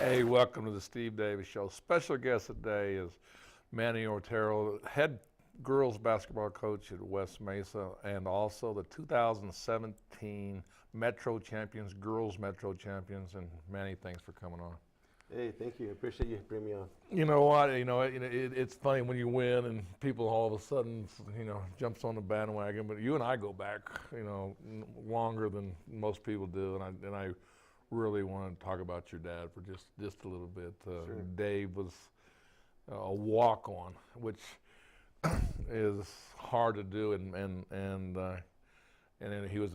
Hey, welcome to the Steve Davis Show. Special guest today is Manny Otero, head girls basketball coach at West Mesa, and also the 2017 Metro Champions, girls Metro Champions. And Manny, thanks for coming on. Hey, thank you. I appreciate you bringing me on. You know what? It's funny when you win and people all of a sudden, jumps on the bandwagon. But you and I go back, longer than most people do, and I really want to talk about your dad for just a little bit. Sure. Dave was a walk-on, which is hard to do, and then he was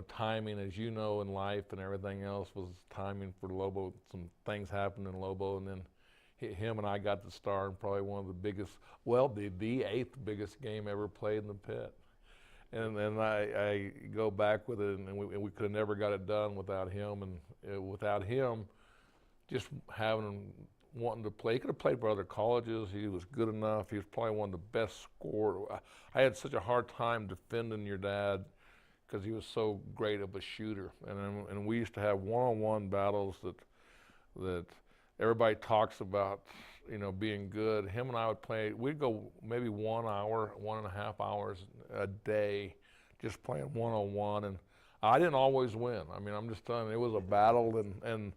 timing, as you know, in life and everything else was timing for Lobo. Some things happened in Lobo, and then him and I got to star in probably one of the biggest, the eighth biggest game ever played in the pit. And I go back with it, and we could have never got it done without him. And without him, just wanting to play. He could have played for other colleges. He was good enough. He was probably one of the best scorers. I had such a hard time defending your dad because he was so great of a shooter. And we used to have one-on-one battles that everybody talks about, being good. Him and I would play. We'd go maybe 1 hour, 1.5 hours a day, just playing one-on-one. And I didn't always win. I mean, I'm just telling you, it was a battle, and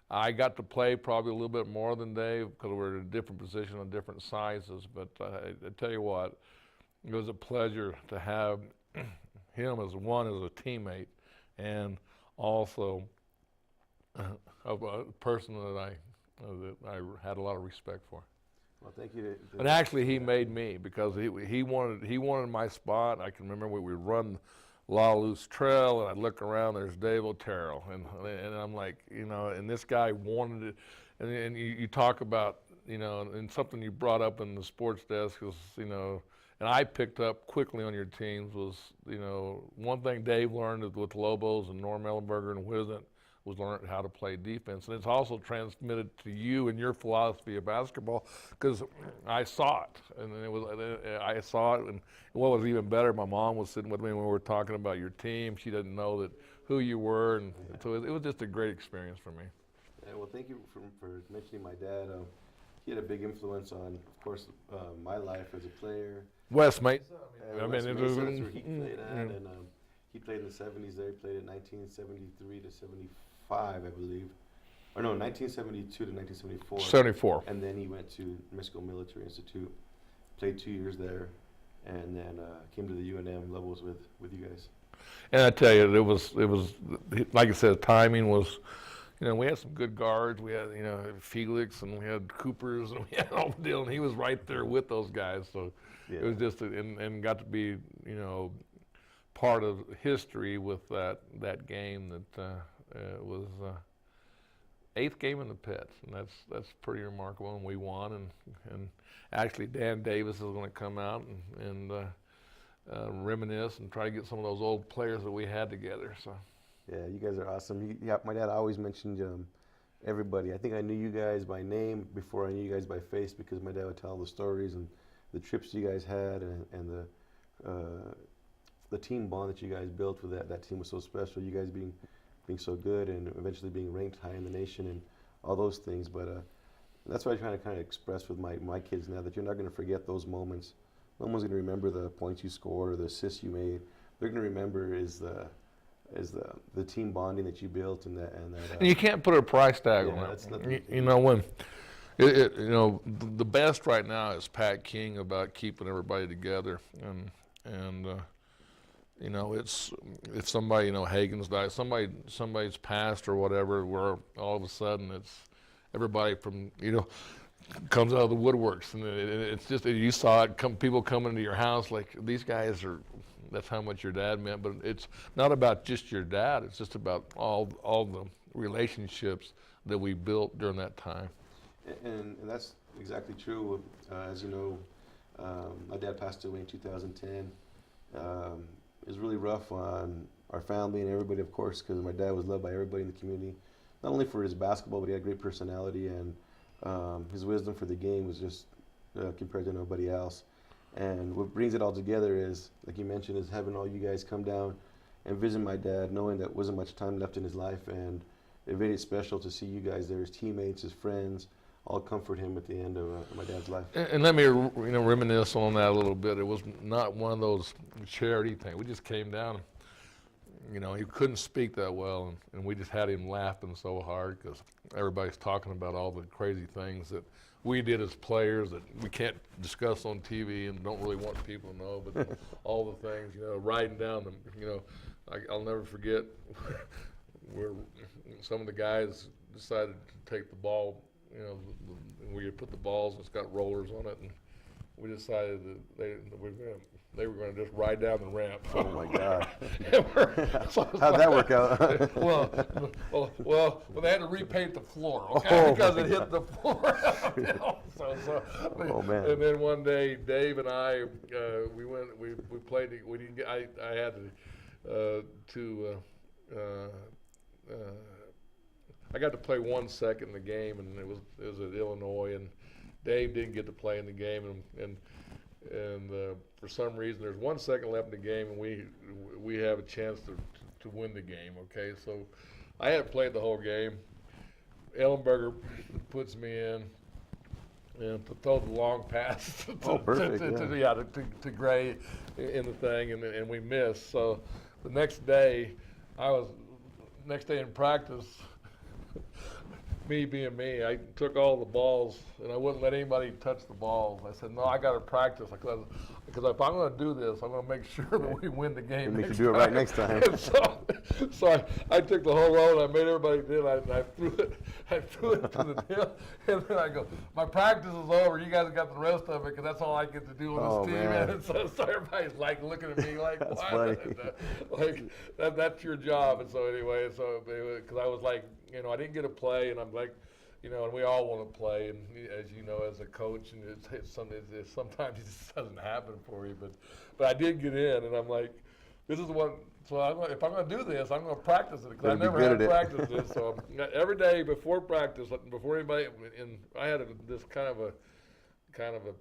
I got to play probably a little bit more than Dave because we're in a different position on different sizes. But I tell you what, it was a pleasure to have him as a teammate, and also a person that I had a lot of respect for. Well, thank you. And actually, he made me because he wanted my spot. I can remember we would run La Luz Trail, and I'd look around. There's Dave Otero, and I'm like, and this guy wanted it. And you talk about, and something you brought up in the sports desk was, and I picked up quickly on your teams was, one thing Dave learned with Lobos and Norm Ellenberger and Wizant was learn how to play defense. And it's also transmitted to you and your philosophy of basketball because I saw it. And I saw it. And what was even better, my mom was sitting with me when we were talking about your team. She didn't know who you were. And so it was just a great experience for me. Yeah, well, thank you for mentioning my dad. He had a big influence on, of course, my life as a player. West Mesa. West Mesa, that's where he played at. And he played in the 70s there. He played in 1973 to 75, I believe. Or no, 1972 to 1974. 74. And then he went to Mexico Military Institute, played 2 years there, and then came to the UNM levels with you guys. And I tell you, it was like I said, timing was, we had some good guards. We had, Felix, and we had Coopers, and we had all the deal, and he was right there with those guys. So it was just, and got to be, part of history with that game that was eighth game in the pit, and that's pretty remarkable. And we won, and actually Dan Davis is going to come out and reminisce and try to get some of those old players that we had together. So yeah, you guys are awesome. My dad always mentioned everybody. I think I knew you guys by name before I knew you guys by face because my dad would tell the stories and the trips you guys had and the team bond that you guys built with that team was so special. You guys being so good and eventually being ranked high in the nation and all those things. But that's what I'm trying to kind of express with my kids now, that you're not going to forget those moments. No one's going to remember the points you scored or the assists you made. They're going to remember is the team bonding that you built and you can't put a price tag on that's it. nothing. When the best right now is Pat King about keeping everybody together, and it's if somebody Hagen's died, somebody's passed or whatever, where all of a sudden it's everybody from comes out of the woodworks, and it's just you saw it people coming into your house like these guys are. That's how much your dad meant, but it's not about just your dad. It's just about all the relationships that we built during that time. And that's exactly true. As you know, my dad passed away in 2010. It was really rough on our family and everybody, of course, because my dad was loved by everybody in the community, not only for his basketball, but he had great personality, and his wisdom for the game was just compared to nobody else. And what brings it all together is, like you mentioned, is having all you guys come down and visit my dad, knowing that wasn't much time left in his life, and it made it special to see you guys there, his teammates, his friends, all comfort him at the end of my dad's life. And let me, reminisce on that a little bit. It was not one of those charity things. We just came down. He couldn't speak that well, and we just had him laughing so hard because everybody's talking about all the crazy things that we did as players that we can't discuss on TV and don't really want people to know. But all the things, riding down the, I'll never forget where some of the guys decided to take the ball. We had put the balls, it's got rollers on it, and we decided that they were going to just ride down the ramp. Oh my God! How'd that work out? well, they had to repaint the floor, okay, because it hit the floor. Oh man! And then one day, Dave and I, we played. We didn't get. I had I got to play 1 second in the game, and it was at Illinois, and Dave didn't get to play in the game, and for some reason there's 1 second left in the game, and we have a chance to win the game. Okay, so I hadn't played the whole game. Ellenberger puts me in and throw the long pass to Gray in the thing, and we missed. So the next day in practice, me being me, I took all the balls and I wouldn't let anybody touch the balls. I said, no, I got to practice because if I'm going to do this, I'm going to make sure that we win the game. Make you do it right next time. So I took the whole roll and I made everybody do it. I threw it to the hill, and then I go, my practice is over. You guys got the rest of it because that's all I get to do on this team. Man. And so everybody's like looking at me like, that's why? Funny. That's your job. And so anyway, because I was like, I didn't get to play, and I'm like, and we all want to play, and as you know, as a coach, and sometimes it just doesn't happen for you, but I did get in, and I'm like, this is what. So if I'm going to do this, I'm going to practice it because I never had practiced this. So every day before practice, before anybody, and I had this kind of a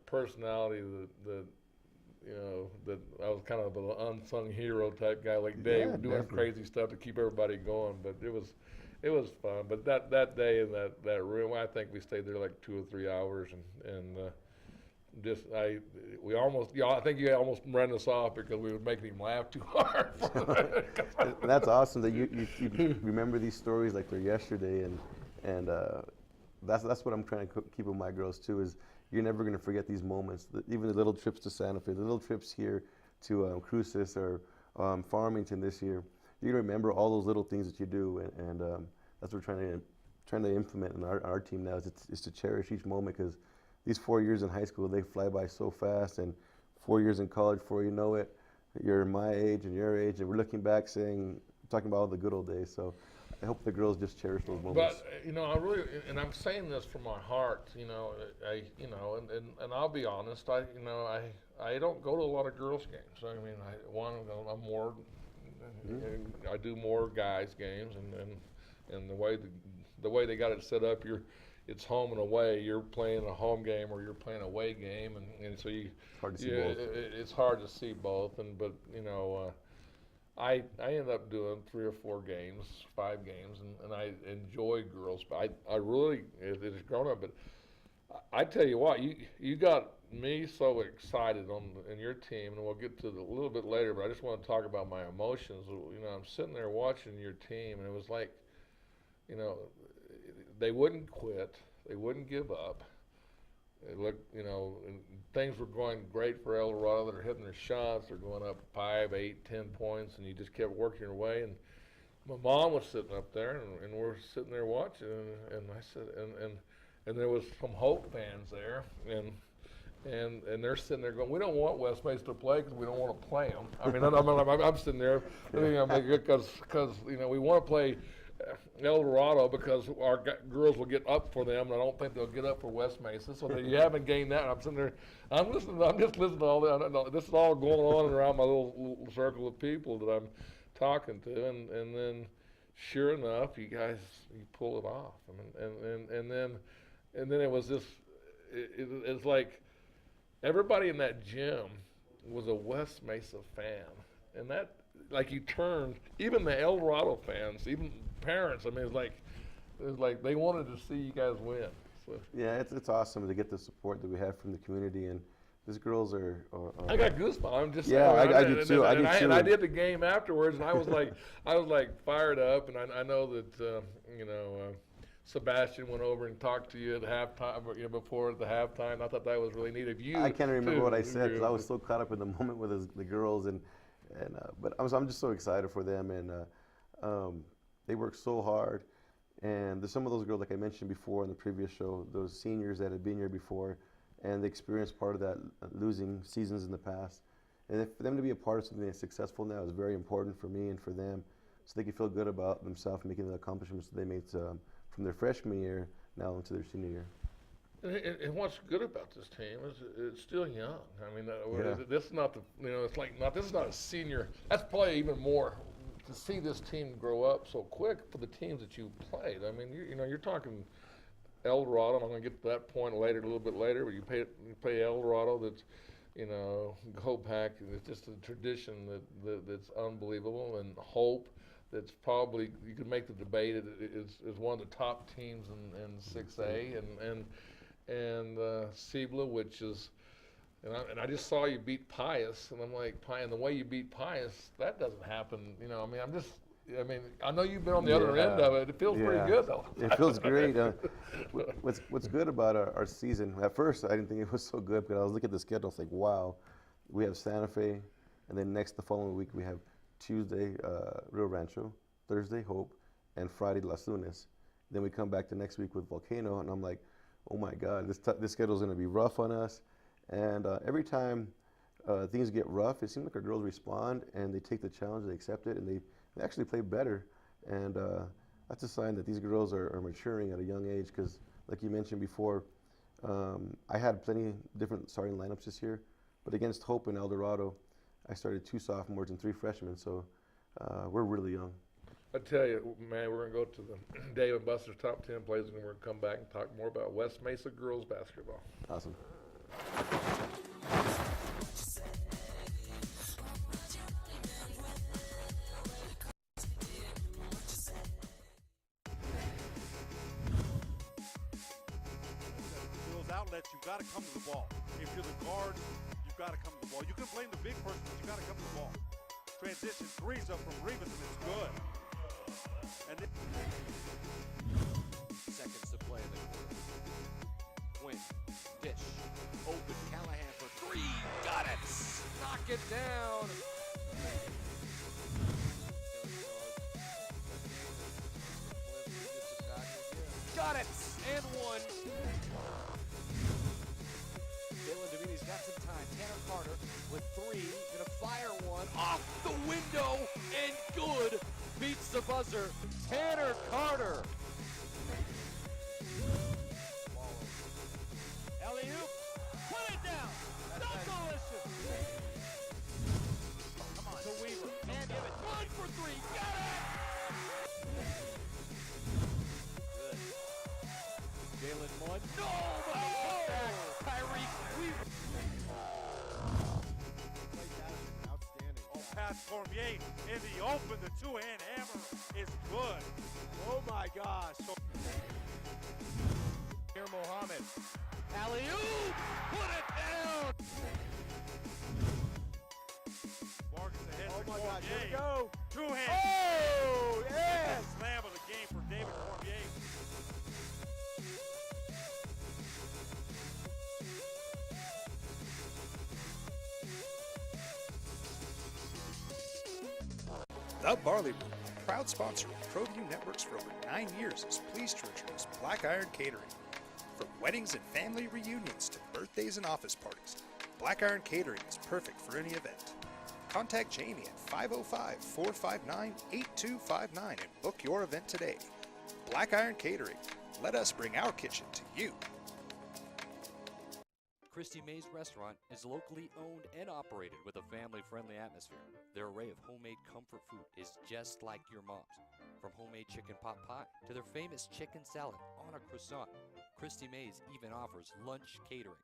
personality that I was kind of an unsung hero type guy, like Dave, doing crazy stuff to keep everybody going. But it was fun. But that day in that room, I think we stayed there like 2 or 3 hours, and I think you almost ran us off because we were making him laugh too hard. That's awesome that you remember these stories like they're yesterday, and that's what I'm trying to keep with my girls too. Is you're never going to forget these moments. Even the little trips to Santa Fe, the little trips here to Cruces or Farmington this year. You're going to remember all those little things that you do, and that's what we're trying to implement in our team now. Is to cherish each moment because these 4 years in high school, they fly by so fast, and 4 years in college, before you know it, you're my age and your age, and we're looking back talking about all the good old days. So I hope the girls just cherish those moments. But I really, and I'm saying this from my heart, and I'll be honest, I don't go to a lot of girls games. I mean, I'm more, I do more guys games, and the way they got it set up, it's home and away. You're playing a home game or you're playing a away game, and so hard to see both. It's hard to see both, but I end up doing 3 or 4 games, 5 games, and I enjoy girls. But I really, it's grown up. But I tell you what, you got me so excited in your team, and we'll get to it a little bit later. But I just want to talk about my emotions. I'm sitting there watching your team, and it was like, they wouldn't quit. They wouldn't give up. It looked, and things were going great for El Dorado. They're hitting their shots. They're going up 5, 8, 10 points, and you just kept working your way. And my mom was sitting up there, and we're sitting there watching. And I said, and there was some Hope fans there, and they're sitting there going, we don't want West Mesa to play because we don't want to play them. I mean, I'm sitting there, because we want to play El Dorado because our girls will get up for them, and I don't think they'll get up for West Mesa. So you haven't gained that. I'm sitting there, I'm just listening to all that. This is all going on around my little circle of people that I'm talking to, and then sure enough, you pull it off. And then it was just, it's like everybody in that gym was a West Mesa fan, and that, like, you turned, even the El Dorado fans, even parents, I mean, it's like, It's like they wanted to see you guys win. So. Yeah, it's awesome to get the support that we have from the community, and these girls I got goosebumps. I'm just yeah, saying. I do too. I do too. And I did the game afterwards, and I was like fired up. And I know that Sebastian went over and talked to you at halftime, before the halftime. I thought that was really neat of you. I can't remember too. what I said because I was so caught up in the moment with the girls, but I'm just so excited for them, and they work so hard. And there's some of those girls, like I mentioned before in the previous show, those seniors that had been here before, and they experienced part of that losing seasons in the past. And for them to be a part of something that's successful now is very important for me and for them, so they can feel good about themselves, making the accomplishments that they made from their freshman year now into their senior year. And what's good about this team is it's still young. I mean, Yeah. this is not this is not a senior. That's probably even more to see this team grow up so quick for the teams that you played. I mean, you're talking El Dorado. And I'm going to get to that point later, a little bit later. But you play El Dorado. That's Hopac. It's just a tradition that's unbelievable, and Hope. That's probably, you could make the debate, is one of the top teams in 6A, and Cibola, which is, and I just saw you beat Pius, and I'm like, and the way you beat Pius, that doesn't happen. I know you've been on the other end of it. It feels pretty good though. It feels great. What's good about our season? At first, I didn't think it was so good, but I was looking at the schedule. I was like, wow, we have Santa Fe, and then the following week we have Tuesday, Rio Rancho, Thursday, Hope, and Friday, Las Lunas. Then we come back the next week with Volcano, and I'm like, oh my God, this schedule is going to be rough on us. And every time things get rough, it seems like our girls respond, and they take the challenge, they accept it, and they actually play better. And that's a sign that these girls are maturing at a young age, because like you mentioned before, I had plenty different starting lineups this year, but against Hope and El Dorado, I started 2 sophomores and 3 freshmen, so we're really young. I tell you, man, we're going to go to the Dave and Buster's top 10 plays, and we're going to come back and talk more about West Mesa girls basketball. Awesome. Outlets, you've got to come to the ball. If you're the guard, you've got to come to the ball. You can blame the big person, but you've got to come to the ball. Transition, threes up from Rivas, and it's good. And then seconds to play in the quarter. Wing, dish, open, Callahan for 3, got it! Knock it down! Got it! And 1. He's got some time. Tanner Carter with 3. Gonna fire one off the window and good. Beats the buzzer. Tanner Carter. Alley-oop. Put it down. Delicious. Come on. To Weaver. And give it. 1 for 3. Got it. Good. Jalen Munn. No, but the comeback. Tyreek Weaver. pass Cormier in the open. The two-hand hammer is good. Oh my gosh. Here Mohammed. Alley-oop! Put it down! Vargas ahead Oh to my Cormier. gosh, here we go. Two-hand. Oh, yes! Slam of the game for David Cormier. The Barley Room, proud sponsor of ProView Networks for over 9 years, is pleased to introduce Black Iron Catering. From weddings and family reunions to birthdays and office parties, Black Iron Catering is perfect for any event. Contact Jamie at 505-459-8259 and book your event today. Black Iron Catering, let us bring our kitchen to you. Christy May's restaurant is locally owned and operated with a family-friendly atmosphere. Their array of homemade comfort food is just like your mom's. From homemade chicken pot pie to their famous chicken salad on a croissant, Christy May's even offers lunch catering.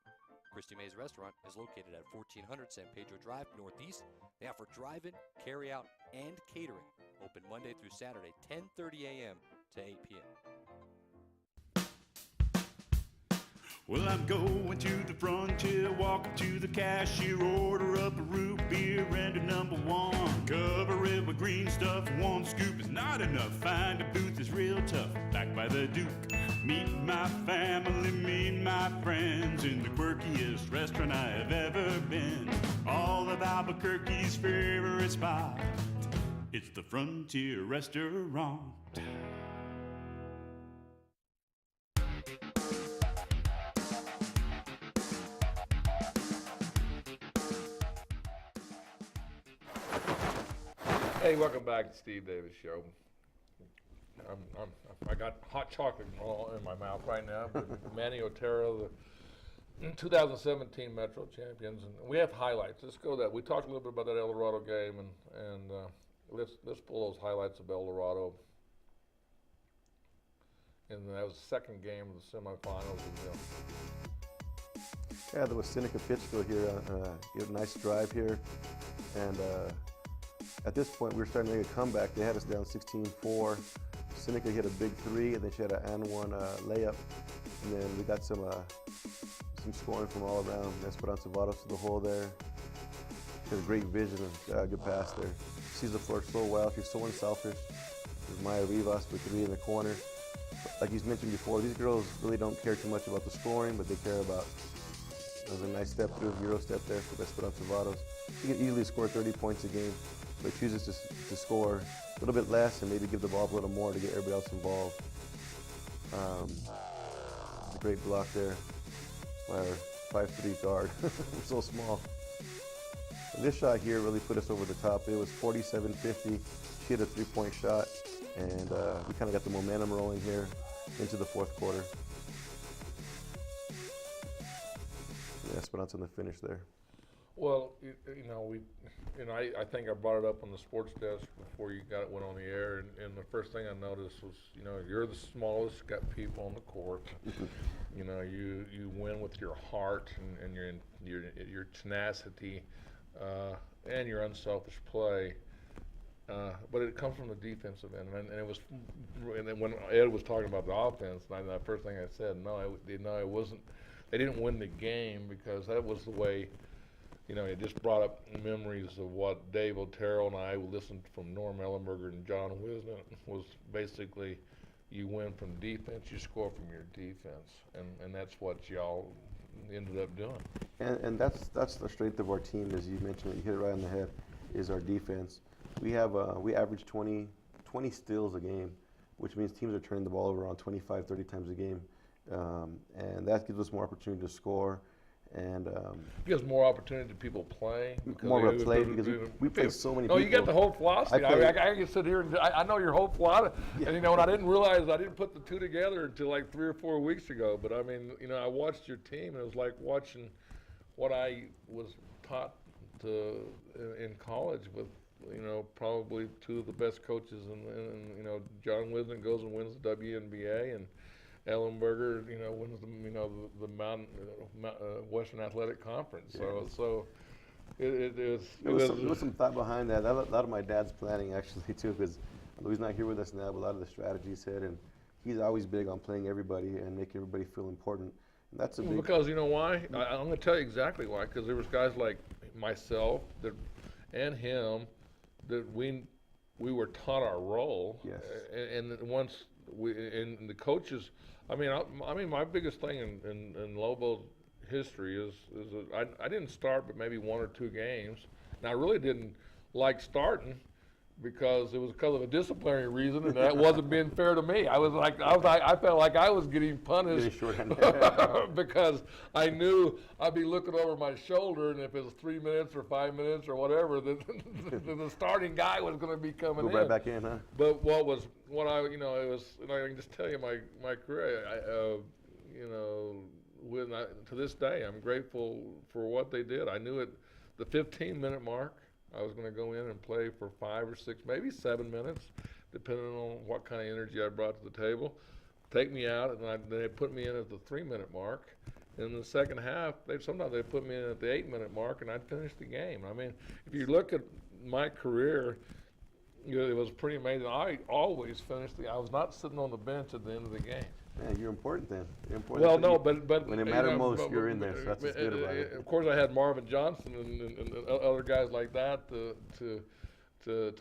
Christy May's restaurant is located at 1400 San Pedro Drive Northeast They offer drive-in, carry-out, and catering. Open Monday through Saturday, 10:30 a.m. to 8 p.m. Well, I'm going to the frontier, walk up to the cashier, order up a root beer and a number one. Cover it with green stuff, one scoop is not enough. Find a booth that's real tough, backed by the Duke. Meet my family, meet my friends in the quirkiest restaurant I have ever been. All of Albuquerque's favorite spot, it's the Frontier Restaurant. Hey, welcome back to Steve Davis Show. I got hot chocolate all in my mouth right now. But Manny Otero, the 2017 Metro champions, and we have highlights. Let's go that. We talked a little bit about that El Dorado game, and let's pull those highlights of El Dorado. And that was the second game of the semifinals. Yeah, there was Seneca Pittsfield here. He had a nice drive here, and at this point we were starting to make a comeback. They had us down 16-4. Seneca hit a big three, and then she had an and one layup, and then we got some scoring from all around. Esperanza Vados to the hole there. She has great vision and good pass there. Sees the floor so well. She's so unselfish. There's Maya Rivas with three in the corner. Like he's mentioned before, these girls really don't care too much about the scoring, but they care about. There's a nice step through, Euro step there for Esperanza Vados. She can easily score 30 points a game, but chooses to score a little bit less and maybe give the ball up a little more to get everybody else involved. A great block there by our 5'3" guard. We're so small. And this shot here really put us over the top. It was 47-50. She hit a three-point shot, and we kind of got the momentum rolling here into the fourth quarter. Yeah, Esperanza on the finish there. Well, I think I brought it up on the sports desk before you went on the air, and the first thing I noticed was, you're the smallest, got people on the court. You win with your heart and your tenacity and your unselfish play. But it comes from the defensive end, and it was. And then when Ed was talking about the offense, and the first thing I said, it wasn't. They didn't win the game because that was the way. It just brought up memories of what Dave Otero and I listened from Norm Ellenberger and John Wisner was basically, you win from defense, you score from your defense, and that's what y'all ended up doing. And that's the strength of our team, as you mentioned. You hit it right on the head. Is our defense. We average 20 steals a game, which means teams are turning the ball over around 25, 30 times a game, and that gives us more opportunity to score. And gives more opportunity to people play. More of a play because we play so many people. No, you get the whole philosophy. I can sit here and I know your whole philosophy. Yeah. And and I didn't realize, I didn't put the two together until like 3 or 4 weeks ago. But I mean, I watched your team, and it was like watching what I was taught in college with, probably two of the best coaches. And John Wisner goes and wins the WNBA, and Ellenberger, wins the Mountain Western Athletic Conference. So there was some thought behind that. A lot of my dad's planning actually too, because he's not here with us now. But a lot of the strategies said, and he's always big on playing everybody and making everybody feel important. And that's a big. Because you know why? I'm going to tell you exactly why. Because there was guys like myself and him that we were taught our role. Yes. And once and the coaches. I mean, my biggest thing in Lobo's history is that I didn't start but maybe 1 or 2 games, and I really didn't like starting because it was because of a disciplinary reason, and that wasn't being fair to me. I felt like I was getting punished because I knew I'd be looking over my shoulder, and if it was 3 minutes or 5 minutes or whatever, the starting guy was going to be coming in. Go right back in, huh? But it was, and I can just tell you my career, to this day, I'm grateful for what they did. I knew at the 15-minute mark, I was going to go in and play for 5 or 6, maybe 7 minutes, depending on what kind of energy I brought to the table. Take me out, and then they put me in at the 3-minute mark, In the second half, sometimes they put me in at the 8-minute mark, and I'd finish the game. I mean, if you look at my career, it was pretty amazing. I always finished I was not sitting on the bench at the end of the game. Man, you're important then. You're important. Well, no, but when it mattered most, you're in there. So that's what's good about it. Of course, I had Marvin Johnson and other guys like that to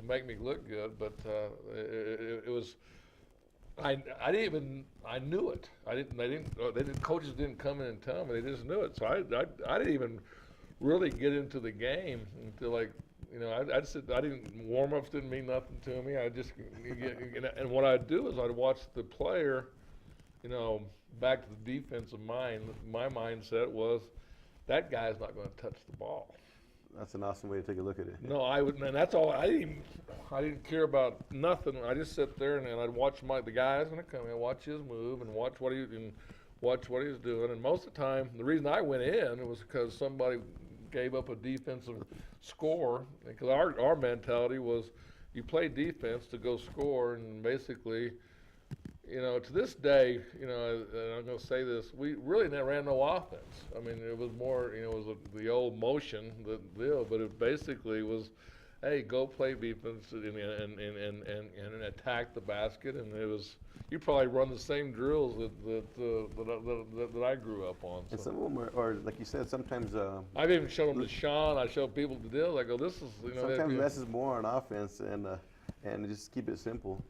make me look good, but it was. I knew it. Coaches didn't come in and tell me. They just knew it. So I didn't even really get into the game until I didn't warm-ups didn't mean nothing to me. And what I'd do is I'd watch the player, back to the defensive mind. My mindset was that guy's not going to touch the ball. That's an awesome way to take a look at it. No, I would, and that's all. I didn't care about nothing. I just sit there and I'd watch the guy's going to come in, watch his move, and watch what he was doing. And most of the time, the reason I went in was because somebody gave up a defensive score. Because our mentality was, you play defense to go score, and basically, to this day, and I'm going to say this, we really never ran no offense. I mean, it was more, it was the old motion, the deal, but it basically was, hey, go play defense and attack the basket, and it was, you probably run the same drills that I grew up on. And So. some of them are, like you said, sometimes. I've even shown them to Sean. I show people the deal. I go, this is, Sometimes less is more on offense, and just keep it simple.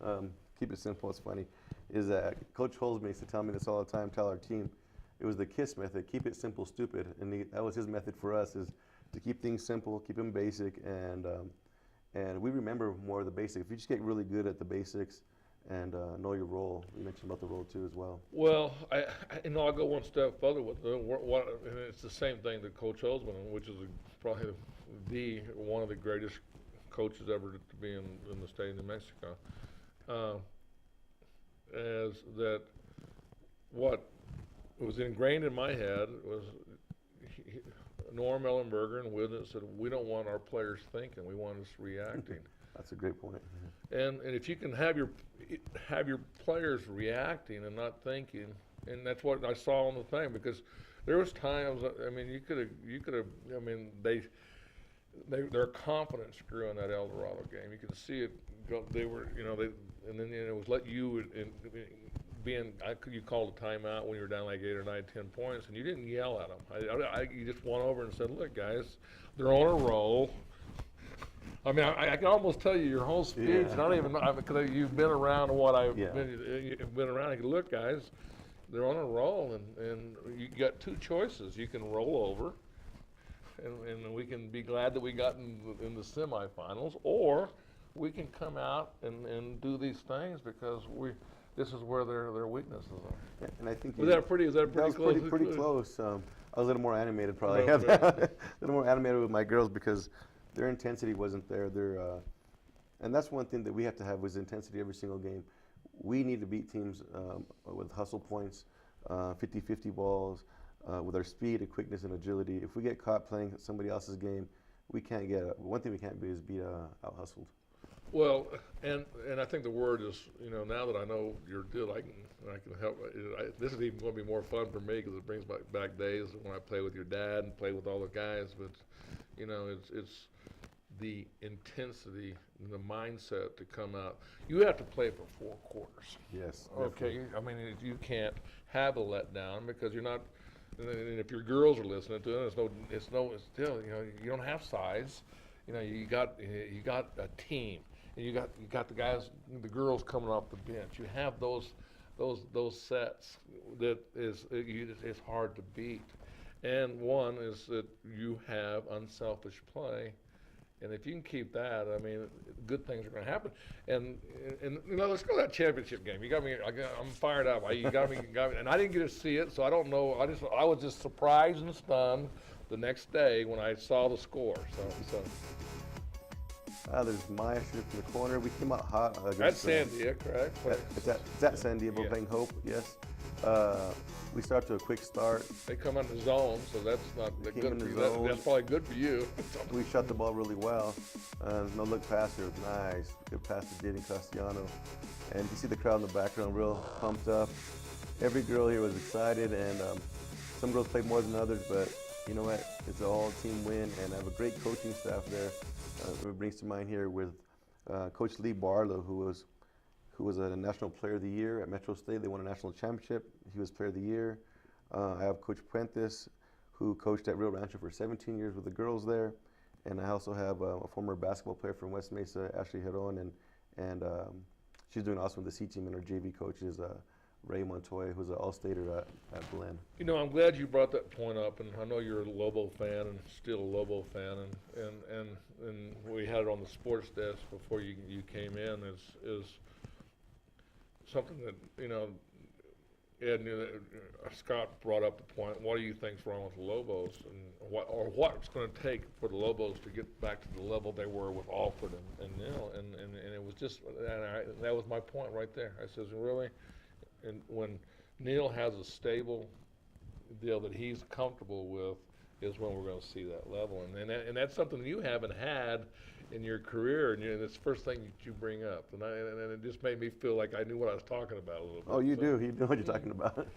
Keep it simple. It's funny. Is that Coach Holmes used to tell me this all the time, tell our team, it was the KISS method, keep it simple, stupid. And that was his method for us, is to keep things simple, keep them basic, and we remember more of the basics. If you just get really good at the basics and know your role, you mentioned about the role too as well. Well, I'll go one step further with it. And it's the same thing that Coach Holzman, which is probably one of the greatest coaches ever to be in the state of New Mexico. As that what was ingrained in my head was Norm Ellenberger and Withens said, we don't want our players thinking, we want us reacting. That's a great point. And if you can have your players reacting and not thinking, and that's what I saw on the thing, because there was times, I mean, you could have, I mean, their confidence grew in that El Dorado game. You could see it go, they were, and then it was let you you called a timeout when you were down like 8 or 9, 10 points, and you didn't yell at them. You just went over and said, look, guys, they're on a roll. I mean, I can almost tell you your whole speech, and I don't even know, because you've been around you've been around. I can look, guys, they're on a roll, and you got two choices. You can roll over, and we can be glad that we got in the semifinals, or we can come out and do these things because this is where their weaknesses are. Yeah, and I think Is that pretty close? Pretty close. I was a little more animated probably. Okay. A little more animated with my girls because their intensity wasn't there. And that's one thing that we have to have was intensity every single game. We need to beat teams with hustle points, 50-50 balls, with our speed and quickness and agility. If we get caught playing somebody else's game, we can't one thing we can't be is be out-hustled. Well, and I think the word is, now that I know your deal, I can help. This is even going to be more fun for me because it brings back days when I play with your dad and play with all the guys. But it's the intensity and the mindset to come out. You have to play for 4 quarters. Yes. Okay. I mean, you can't have a letdown because you're not. And if your girls are listening to it, it's still, you don't have size. You got a team. And you got the guys, the girls coming off the bench. You have those sets that it's hard to beat. And one is that you have unselfish play, and if you can keep that, I mean, good things are going to happen. And let's go to that championship game. You got me. I'm fired up. You got me. And I didn't get to see it, so I don't know. I was just surprised and stunned the next day when I saw the score. So. There's Maya shooting from the corner. We came out hot. That's Sandia, correct? It's at Sandia, but playing Hope, yes. We start to a quick start. They come on the zone, so that's not good for you. That's probably good for you. We shot the ball really well. No look pass here was nice. Good pass to Jaden Castellano. And you see the crowd in the background real pumped up. Every girl here was excited, and some girls play more than others, but you know what? It's an all-team win, and I have a great coaching staff there. It brings to mind here with Coach Lee Barlow, who was a National Player of the Year at Metro State. They won a national championship. He was Player of the Year. I have Coach Prentice, who coached at Rio Rancho for 17 years with the girls there. And I also have a former basketball player from West Mesa, Ashley Heron, and she's doing awesome with the C team. And our JV coach is Ray Montoya, who's an All-Stater at Belen. You know, I'm glad you brought that point up, and I know you're a Lobo fan and still a Lobo fan, and we had it on the sports desk before you came in is something that, you know, Ed knew that Scott brought up the point, what do you think's wrong with the Lobos, and what's going to take for the Lobos to get back to the level they were with Alford and Neal, and it was just, that was my point right there. I says, really? And when Neal has a stable deal that he's comfortable with is when we're going to see that level. And that's something you haven't had in your career, and it's the first thing that you bring up. And it just made me feel like I knew what I was talking about a little bit. Oh, you do. You know what you're talking about.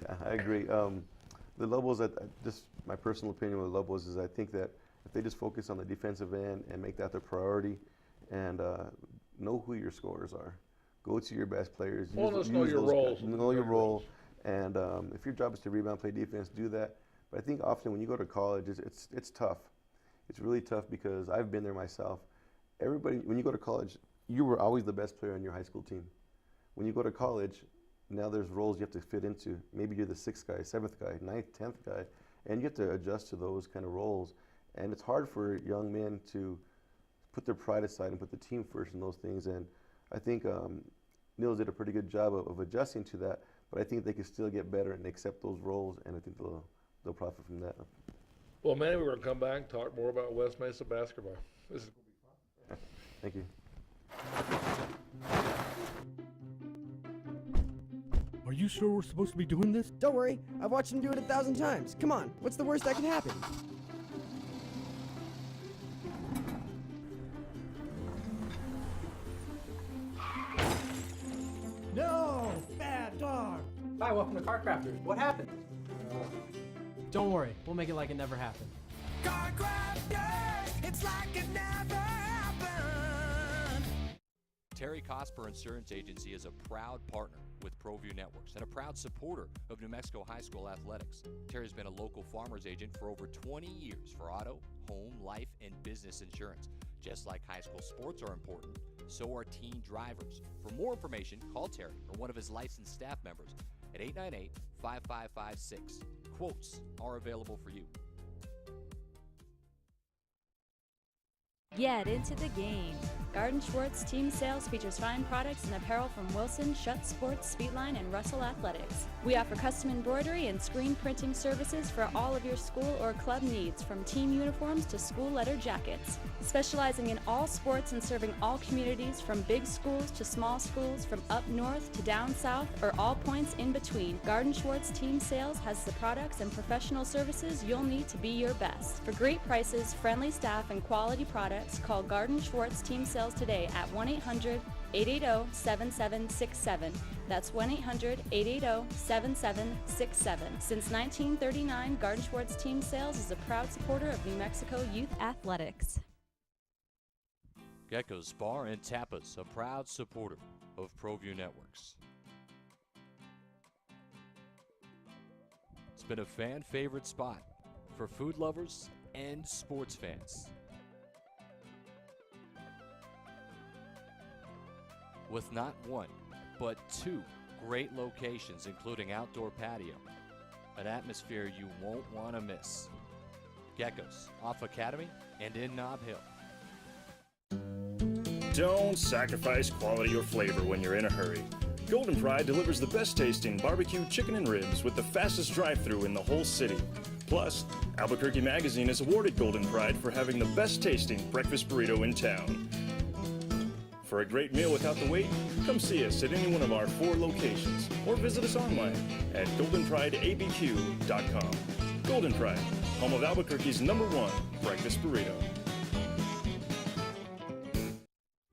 Yeah, I agree. The Lobos, just my personal opinion with the Lobos is I think that if they just focus on the defensive end and make that their priority and know who your scorers are. Go to your best players. Well, let's know your roles. Know your role. And if your job is to rebound, play defense, do that. But I think often when you go to college, it's tough. It's really tough because I've been there myself. Everybody, when you go to college, you were always the best player on your high school team. When you go to college, now there's roles you have to fit into. Maybe you're the 6th guy, 7th guy, 9th, 10th guy, and you have to adjust to those kind of roles. And it's hard for young men to put their pride aside and put the team first in those things. And I think Neal did a pretty good job of adjusting to that, but I think they can still get better and accept those roles, and I think they'll profit from that. Well, Manny, we're going to come back and talk more about West Mesa basketball. This is going to be fun. Thank you. Are you sure we're supposed to be doing this? Don't worry, I've watched him do it 1,000 times. Come on, what's the worst that can happen? No! Bad dog! Hi, welcome to Car Crafters. What happened? Don't worry, we'll make it like it never happened. Car Crafters, it's like it never happened. Terry Cosper Insurance Agency is a proud partner with ProView Networks and a proud supporter of New Mexico high school athletics. Terry's been a local farmer's agent for over 20 years for auto, home, life, and business insurance. Just like high school sports are important, so are teen drivers. For more information, call Terry or one of his licensed staff members at 898-5556. Quotes are available for you. Get into the game. Garden Schwartz Team Sales features fine products and apparel from Wilson, Schutt Sports, Speedline, and Russell Athletics. We offer custom embroidery and screen printing services for all of your school or club needs, from team uniforms to school letter jackets. Specializing in all sports and serving all communities, from big schools to small schools, from up north to down south, or all points in between, Garden Schwartz Team Sales has the products and professional services you'll need to be your best. For great prices, friendly staff, and quality products, call Garden Schwartz Team Sales today at 1-800-880-7767. That's 1-800-880-7767. Since 1939, Garden Schwartz Team Sales is a proud supporter of New Mexico youth athletics. Gecko's Bar and Tapas, a proud supporter of ProView Networks. It's been a fan favorite spot for food lovers and sports fans. With not one, but two great locations, including outdoor patio, an atmosphere you won't want to miss. Gecko's, off Academy and in Nob Hill. Don't sacrifice quality or flavor when you're in a hurry. Golden Pride delivers the best tasting barbecue chicken and ribs with the fastest drive-thru in the whole city. Plus, Albuquerque Magazine has awarded Golden Pride for having the best tasting breakfast burrito in town. For a great meal without the wait, come see us at any one of our 4 locations or visit us online at goldenprideabq.com. Golden Pride, home of Albuquerque's #1 breakfast burrito.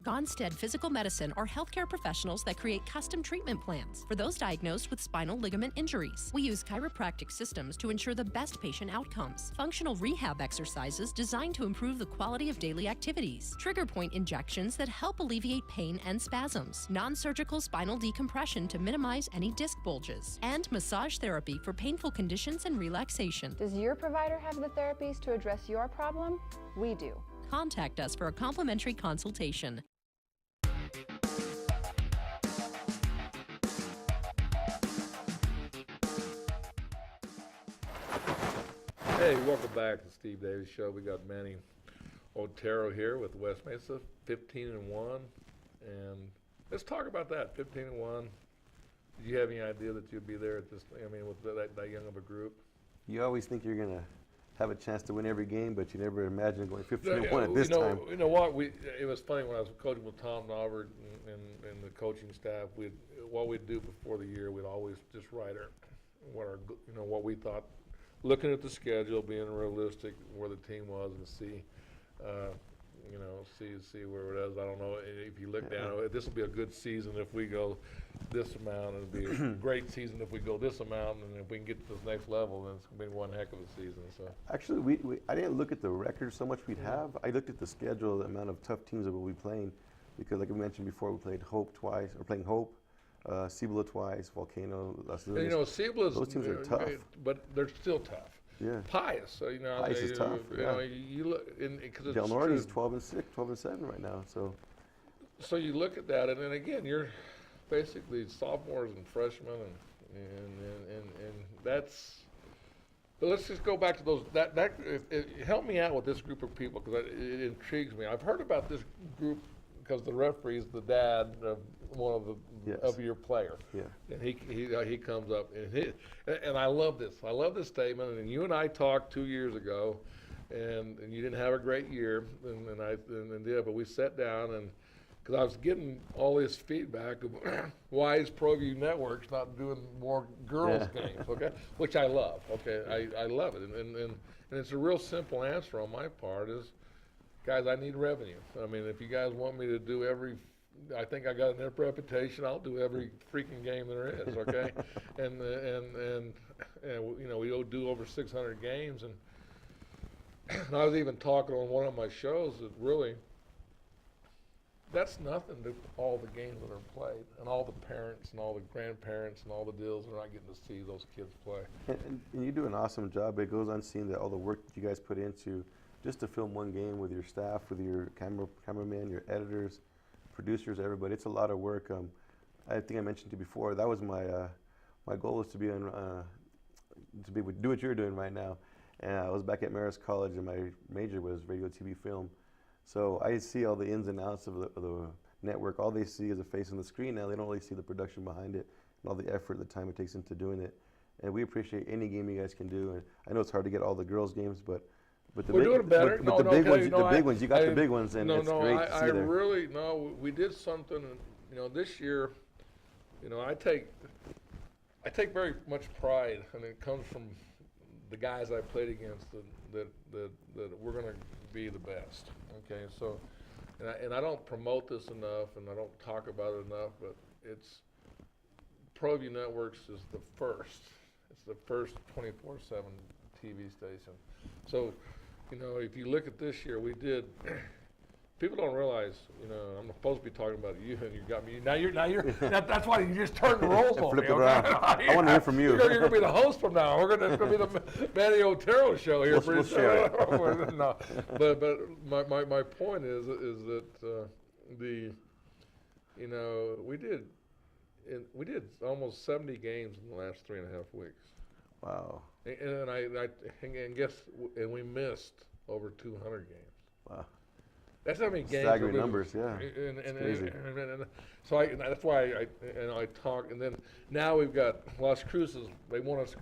Gonstead Physical Medicine are healthcare professionals that create custom treatment plans for those diagnosed with spinal ligament injuries. We use chiropractic systems to ensure the best patient outcomes, functional rehab exercises designed to improve the quality of daily activities, trigger point injections that help alleviate pain and spasms, non-surgical spinal decompression to minimize any disc bulges, and massage therapy for painful conditions and relaxation. Does your provider have the therapies to address your problem? We do. Contact us for a complimentary consultation. Hey, welcome back to the Steve Davis Show. We got Manny Otero here with West Mesa, 15-1, and let's talk about that. 15-1. Did you have any idea that you'd be there at this? I mean, with that young of a group. You always think you're gonna have a chance to win every game, but you never imagine going 15-1 at this time. You know what? It was funny when I was coaching with Tom Norbert and the coaching staff. What we'd do before the year, we'd always just write what we thought. Looking at the schedule, being realistic, where the team was, and see where it is. I don't know if you look down. This will be a good season if we go this amount, and it'll be a great season if we go this amount, and if we can get to this next level, then it's gonna be one heck of a season. So actually, I didn't look at the record so much we'd have. I looked at the schedule, the amount of tough teams that we'll be playing, because like I mentioned before, we played Hope twice. We're playing Hope. Cibola twice, Volcano, Las Lunas. And, Cibola's, those teams are tough, but they're still tough. Yeah. Pius, Pius is tough. You look because Del Norte's 12-6, 12-7 right now. So you look at that, and then again, you're basically sophomores and freshmen, and that's. But let's just go back to those. Help me out with this group of people because it intrigues me. I've heard about this group because the referee's the dad of one of the of your player. Yeah. And he comes up and I love this. I love this statement. And you and I talked 2 years ago, and you didn't have a great year, but we sat down and because I was getting all this feedback of why is ProView Networks not doing more girls games, okay? Which I love, okay? I love it, and it's a real simple answer on my part is, guys, I need revenue. I mean, if you guys want me to do I think I got enough reputation. I'll do every freaking game there is, okay? and we do over 600 games, and I was even talking on one of my shows that really that's nothing to all the games that are played, and all the parents and all the grandparents and all the deals are not getting to see those kids play. And you do an awesome job. It goes unseen that all the work that you guys put into just to film one game with your staff, with your cameraman, your editors, producers, everybody. It's a lot of work. I think I mentioned to you before, that was my goal was to be do what you're doing right now. And I was back at Marist College, and my major was radio, TV, film. So I see all the ins and outs of the network. All they see is a face on the screen now. They don't really see the production behind it and all the effort, the time it takes into doing it. And we appreciate any game you guys can do. And I know it's hard to get all the girls games, but the we're doing better. the big ones, you got the big ones, and it's great to see there. We did something, this year, I take very much pride, and it comes from the guys I played against that we're going to be the best. Okay, so, and I don't promote this enough, and I don't talk about it enough, but it's ProView Networks is the first. It's the first 24/7 TV station. So, if you look at this year, we did. People don't realize, I'm supposed to be talking about you, and you got me. That's why you just turned the roles on me. I want to hear from you. You're going to be the host from now. It's going to be the Manny Otero show here. We'll share it. No, but my point is that we did almost 70 games in the last 3.5 weeks. Wow. And we missed over 200 games. Wow. That's how many games. Staggering numbers, yeah. And crazy. So that's why I talk. And then now we've got Las Cruces. They want us,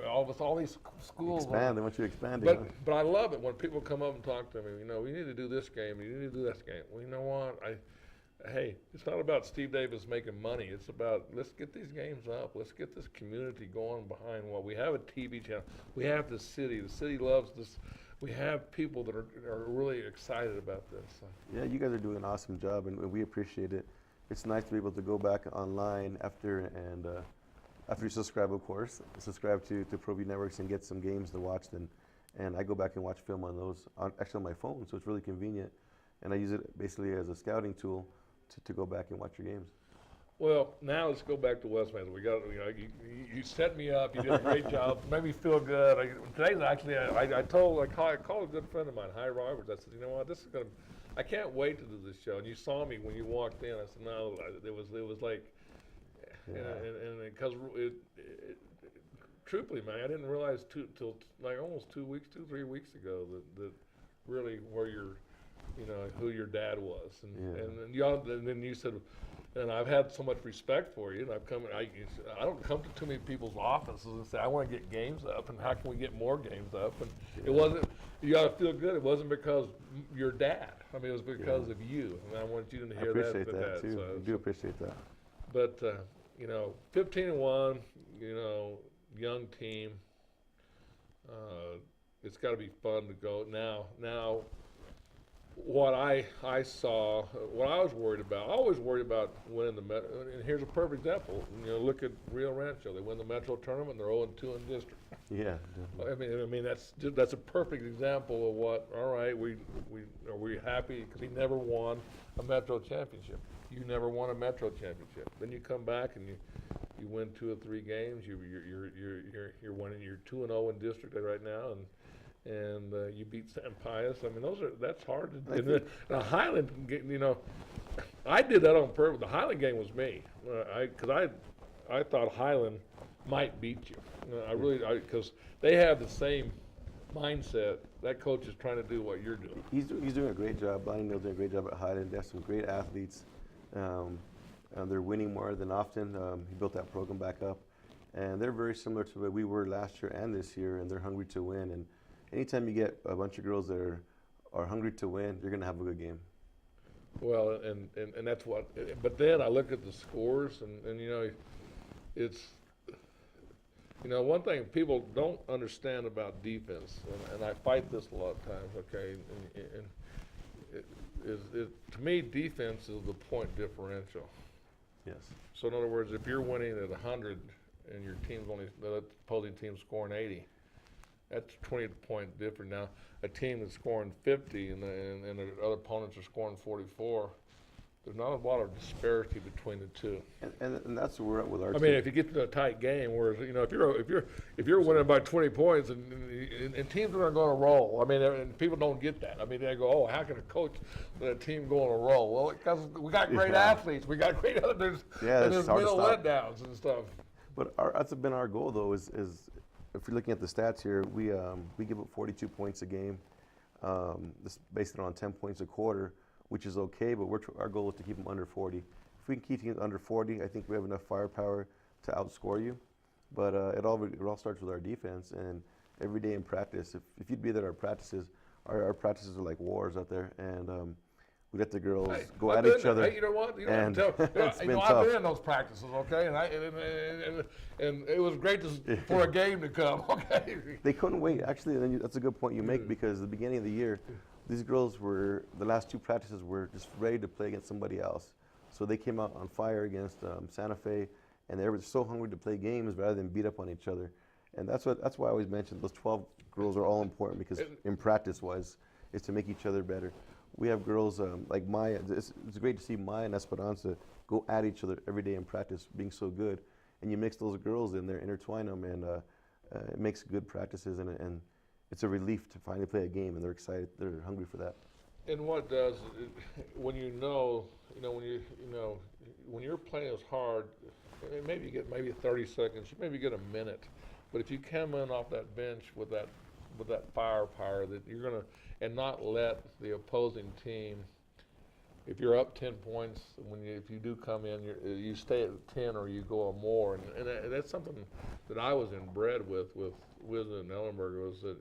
all these schools. Expand. They want you expanding. But I love it when people come up and talk to me. We need to do this game. You need to do this game. Well, you know what? Hey, it's not about Steve Davis making money. It's about let's get these games up. Let's get this community going behind what we have a TV channel. We have the city. The city loves this. we have people that are really excited about this. So. Yeah, you guys are doing an awesome job, and we appreciate it. It's nice to be able to go back online after you subscribe, of course, subscribe to ProView Networks and get some games to watch. And I go back and watch film on those, actually on my phone, so it's really convenient. And I use it basically as a scouting tool to go back and watch your games. Well, now let's go back to Westminster. We got, you set me up. You did a great job. Made me feel good. Today's actually, I called a good friend of mine, Hi Roberts. I said, you know what, this is gonna. I can't wait to do this show. And you saw me when you walked in. I said, no, it was like, yeah. And because truthfully, man, I didn't realize till like almost 3 weeks ago that really where who your dad was, and then you said. And I've had so much respect for you, and I don't come to too many people's offices and say, I want to get games up, and how can we get more games up? And it wasn't, you got to feel good. It wasn't because your dad. I mean, it was because of you, and I want you to hear that. I appreciate that too. So, I do appreciate that. But 15-1, young team. It's got to be fun to go now. What I saw, what I was worried about, I always worried about winning the Metro. And here's a perfect example. Look at Rio Rancho. They win the Metro tournament, and they're 0-2 in district. Yeah, definitely. I mean that's a perfect example of what. All right, are we happy because he never won a Metro championship. You never won a Metro championship. Then you come back and you win 2 or 3 games. You're winning. You're 2-0 in district right now, and you beat San Pius. I mean, that's hard to do. The Highland, I did that on purpose. The Highland game was me, because I thought Highland might beat you. Because they have the same mindset. That coach is trying to do what you're doing. He's doing a great job. Bonnie Neal's doing a great job at Highland. They have some great athletes. They're winning more than often. He built that program back up, and they're very similar to what we were last year and this year, and they're hungry to win. And anytime you get a bunch of girls that are hungry to win, you're going to have a good game. Well, and that's what. But then I look at the scores, and it's one thing people don't understand about defense, and I fight this a lot of times. Okay, to me, defense is the point differential. Yes. So in other words, if you're winning at 100 and your team's the opposing team's scoring 80. That's 20-point difference. Now, a team that's scoring 50 and the other opponents are scoring 44, there's not a lot of disparity between the two. And that's where we're at with our team. I mean, if you get to a tight game, whereas if you're winning by 20 points and teams are going to roll. I mean, and people don't get that. I mean, they go, oh, how can a coach let a team go on a roll? Well, because we got great athletes, we got great others, and there's middle letdowns and stuff. But that's been our goal, though, is if you're looking at the stats here, we give up 42 points a game. This based on 10 points a quarter, which is okay, but our goal is to keep them under 40. If we can keep teams under 40, I think we have enough firepower to outscore you. But it all starts with our defense, and every day in practice. If you'd be there at our practices are like wars out there, and we let the girls go at each other. Hey, you know what? You don't have to tell. I've been in those practices, okay, and it was great for a game to come, okay. They couldn't wait. Actually, that's a good point you make, because at the beginning of the year, these girls the last 2 practices were just ready to play against somebody else. So they came out on fire against Santa Fe, and they were so hungry to play games rather than beat up on each other. And that's why I always mention those 12 girls are all important, because in practice-wise, is to make each other better. We have girls like Maya. It's great to see Maya and Esperanza go at each other every day in practice, being so good. And you mix those girls in there, intertwine them, and it makes good practices, and it's a relief to finally play a game, and they're excited. They're hungry for that. And what does when when you're playing as hard, maybe you get 30 seconds, you maybe get a minute, but if you come in off that bench with that firepower, that you're gonna and not let the opposing team. If you're up 10 points, if you do come in, you stay at 10 or you go more, and that's something that I was inbred with Wisden and Ellenberger, was that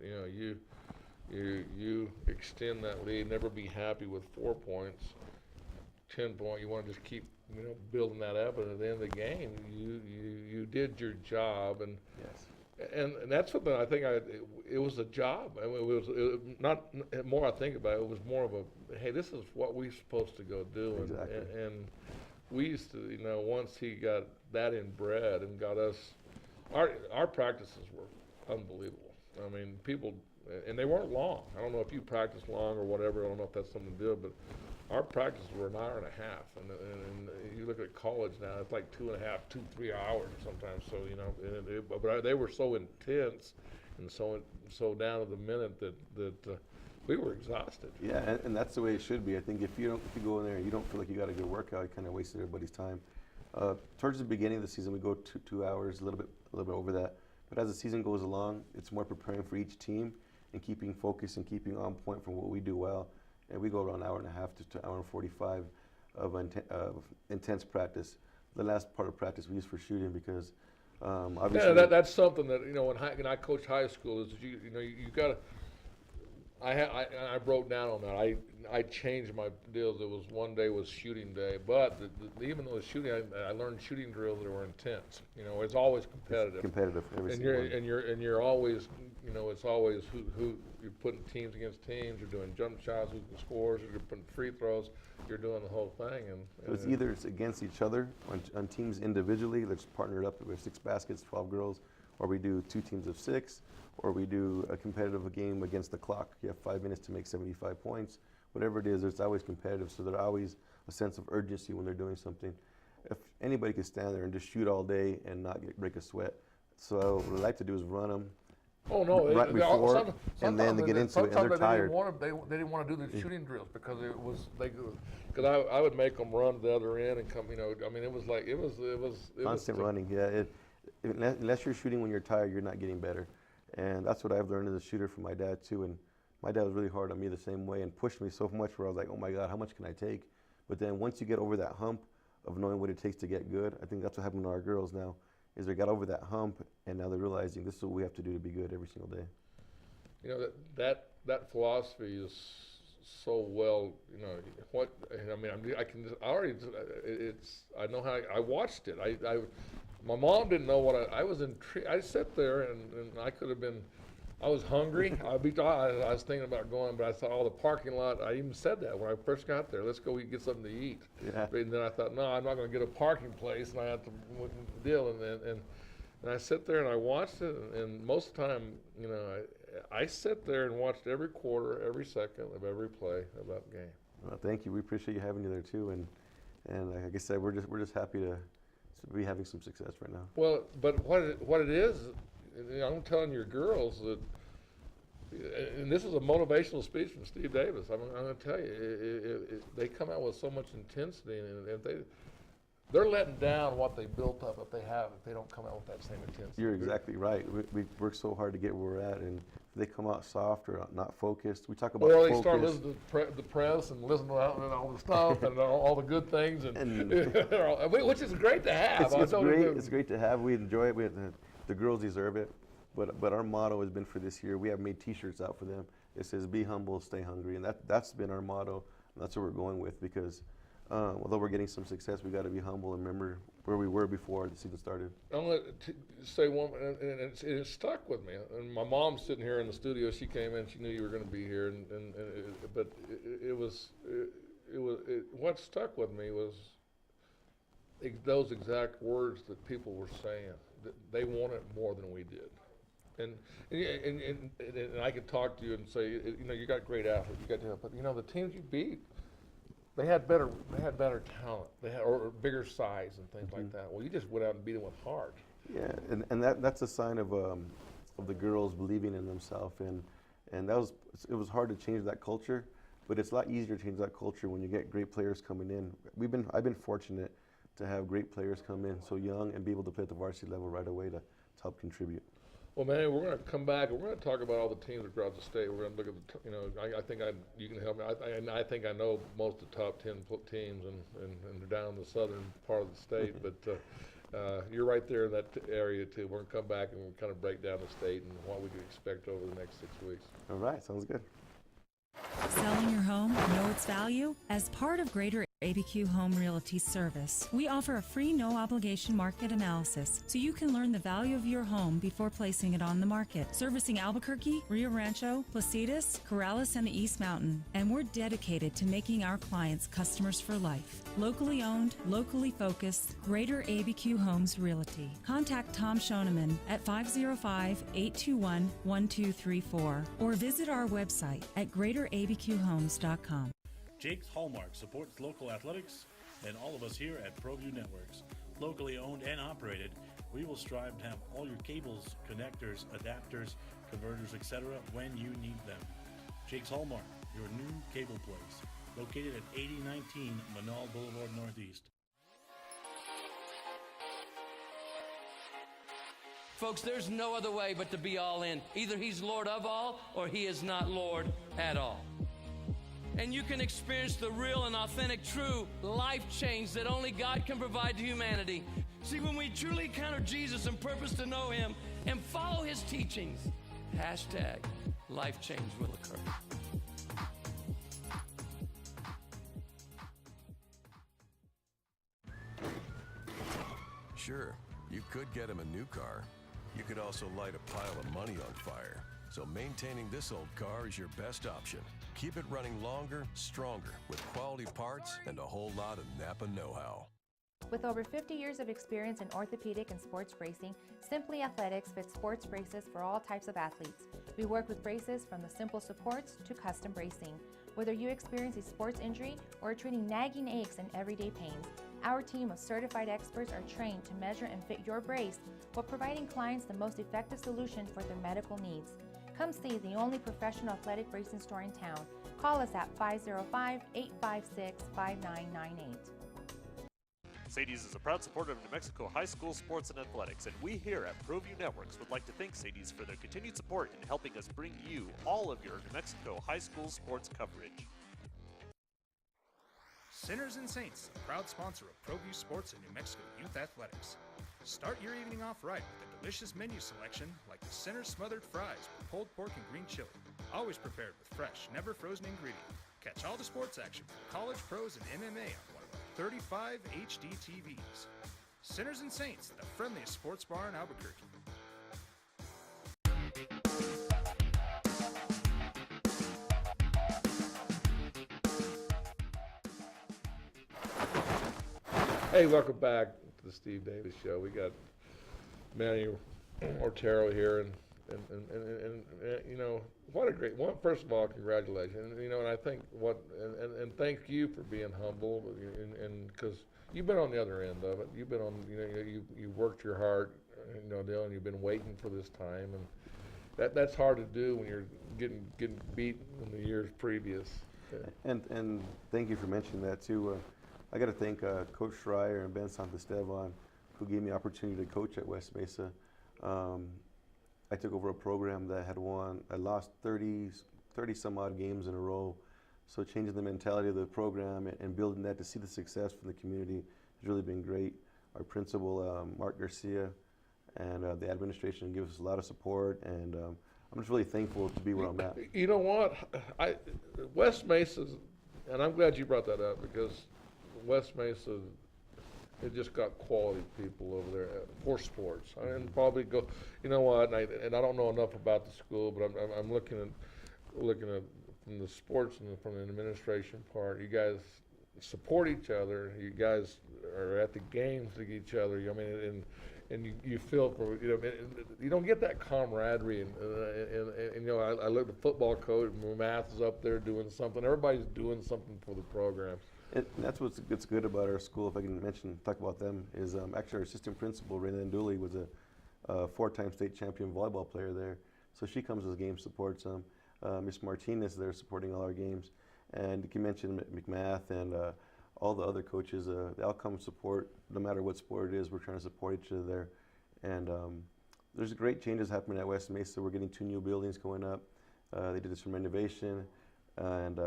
you extend that lead, never be happy with 4 points, 10 points. You want to just keep building that up, and at the end of the game, you did your job, and yes. And that's something I think it was a job. I mean, it not more I think about it was more of a, hey, this is what we're supposed to go do. Exactly. And we used to, you know, once he got that inbred and got us, our practices were unbelievable. I mean, people, and they weren't long. I don't know if you practiced long or whatever. I don't know if that's something to do, but our practices were an hour and a half. And you look at college now, it's like 2.5, 3 hours sometimes. So, you know, but they were so intense and so down to the minute that we were exhausted. Yeah, and that's the way it should be. I think if you go in there and you don't feel like you got a good workout, it kind of wasted everybody's time. Towards the beginning of the season, we go 2 hours, a little bit over that. But as the season goes along, it's more preparing for each team and keeping focus and keeping on point from what we do well. And we go around an hour and a half to an hour and 45 of intense practice. The last part of practice we use for shooting because obviously. Yeah, that's something that, you know, when I coached high school is you know you got to. I broke down on that. I changed my deals. It was one day was shooting day, but even though it's shooting, I learned shooting drills that were intense. You know, it's always competitive. It's competitive every single one. And you're always, you know, it's always who you're putting teams against teams. You're doing jump shots, who scores. You're putting free throws. You're doing the whole thing. And so it's either it's against each other on teams individually. Let's partner it up with 6 baskets, 12 girls, or we do 2 teams of 6. Or we do a competitive game against the clock. You have 5 minutes to make 75 points. Whatever it is, it's always competitive, so there's always a sense of urgency when they're doing something. If anybody could stand there and just shoot all day and not break a sweat. So what I like to do is run them right before, and then they get into it, and they're tired. They didn't want to do the shooting drills because it was because I would make them run to the other end and come. You know, I mean, it was constant running. Yeah, unless you're shooting when you're tired, you're not getting better. And that's what I've learned as a shooter from my dad too. And my dad was really hard on me the same way and pushed me so much where I was like, oh my God, how much can I take? But then once you get over that hump of knowing what it takes to get good, I think that's what happened to our girls now, is they got over that hump and now they're realizing this is what we have to do to be good every single day. You know, that philosophy is so well, you know, I know how I watched it. My mom didn't know what I was intrigued. I sat there and I could have been, I was hungry. I was thinking about going, but I saw all the parking lot. I even said that when I first got there. Let's go get something to eat. Yeah. And then I thought, no, I'm not going to get a parking place, and I had to deal. And I sit there and I watched it. And most of the time, you know, I sit there and watched every quarter, every second of every play of that game. Well, thank you. We appreciate you having you there too. And like I said, we're just happy to be having some success right now. Well, but what it is, you know, I'm telling your girls that, and this is a motivational speech from Steve Davis. I'm going to tell you, they come out with so much intensity, and they're letting down what they built up if they don't come out with that same intensity. You're exactly right. We work so hard to get where we're at, and if they come out soft or not focused, we talk about or focus. They start listening to the press and listening to all the stuff and all the good things, which is great to have. It's great to have. We enjoy it. The girls deserve it. But our motto has been for this year, we have made T-shirts out for them. It says, be humble, stay hungry. And that's been our motto. And that's what we're going with because although we're getting some success, we got to be humble and remember where we were before the season started. I'm going to say one, and it stuck with me. And my mom's sitting here in the studio. She came in. She knew you were going to be here. But what stuck with me was those exact words that people were saying. That they wanted more than we did. And I could talk to you and say, you know, you got great athletes, you got to help, but you know, the teams you beat, they had better talent, or bigger size and things like that. Well, you just went out and beat them with heart. Yeah, and that's a sign of the girls believing in themselves, and it was hard to change that culture, but it's a lot easier to change that culture when you get great players coming in. I've been fortunate to have great players come in so young and be able to play at the varsity level right away to help contribute. Well, man, we're going to come back and we're going to talk about all the teams across the state. We're going to look at the, you know, I think you can help me. I think I know most of the top 10 teams and they're down in the southern part of the state, but you're right there in that area too. We're going to come back and we'll kind of break down the state and what we can expect over the next 6 weeks. All right, sounds good. Selling your home, know its value? As part of Greater ABQ Home Realty service. We offer a free no-obligation market analysis so you can learn the value of your home before placing it on the market. Servicing Albuquerque, Rio Rancho, Placitas, Corrales, and the East Mountain. And we're dedicated to making our clients customers for life. Locally owned, locally focused, Greater ABQ Homes Realty. Contact Tom Schoeneman at 505-821-1234 or visit our website at greaterabqhomes.com. Jake's Hallmark supports local athletics and all of us here at ProView Networks. Locally owned and operated, we will strive to have all your cables, connectors, adapters, converters, etc. when you need them. Jake's Hallmark, your new cable place, located at 8019 Manal Boulevard Northeast. Folks, there's no other way but to be all in. Either he's Lord of all or he is not Lord at all. And you can experience the real and authentic, true life change that only God can provide to humanity. See, when we truly encounter Jesus and purpose to know him and follow his teachings, hashtag life change will occur. Sure, you could get him a new car. You could also light a pile of money on fire. So maintaining this old car is your best option. Keep it running longer, stronger, with quality parts and a whole lot of Napa know-how. With over 50 years of experience in orthopedic and sports bracing, Simply Athletics fits sports braces for all types of athletes. We work with braces from the simple supports to custom bracing. Whether you experience a sports injury or are treating nagging aches and everyday pains, our team of certified experts are trained to measure and fit your brace while providing clients the most effective solution for their medical needs. Come see the only professional athletic bracing store in town. Call us at 505-856-5998. Sadie's is a proud supporter of New Mexico high school sports and athletics, and we here at ProView Networks would like to thank Sadie's for their continued support in helping us bring you all of your New Mexico high school sports coverage. Sinners and Saints, a proud sponsor of ProView Sports and New Mexico Youth Athletics. Start your evening off right with a delicious menu selection like the Sinners Smothered Fries with pulled pork and green chili, always prepared with fresh, never frozen ingredients. Catch all the sports action from college, pros, and MMA on one of our 35 HD TVs. Sinners and Saints, the friendliest sports bar in Albuquerque. Hey, welcome back to the Steve Davis Show. We got Manny Ortero here, and you know, what a great one. First of all, congratulations. You know, and I think and thank you for being humble, and because you've been on the other end of it. You've been on, you know, you worked your heart, you know, Dylan. You've been waiting for this time, and that's hard to do when you're getting beat in the years previous. And thank you for mentioning that too. I got to thank Coach Schreier and Ben Santesteban, who gave me the opportunity to coach at West Mesa. I took over a program that had I lost 30 some odd games in a row. So changing the mentality of the program and building that to see the success from the community has really been great. Our principal, Mark Garcia, and the administration give us a lot of support, and I'm just really thankful to be where I'm at. You know what? West Mesa's, and I'm glad you brought that up, because West Mesa, it just got quality people over there for sports, and probably go. You know what? And I don't know enough about the school, but I'm looking at from the sports and from the administration part. You guys support each other. You guys are at the games with each other. I mean, and you feel for, you know, you don't get that camaraderie, and you know, I look at the football coach, Math is up there doing something. Everybody's doing something for the program. And that's what's good about our school, if I can talk about them, is actually our assistant principal, Raylan Dooley, was a 4-time state champion volleyball player there. So she comes as game supports. Miss Martinez there supporting all our games. And you can mention McMath and all the other coaches. They all come support, no matter what sport it is. We're trying to support each other there. And there's great changes happening at West Mesa. We're getting 2 new buildings going up. They did some renovation, and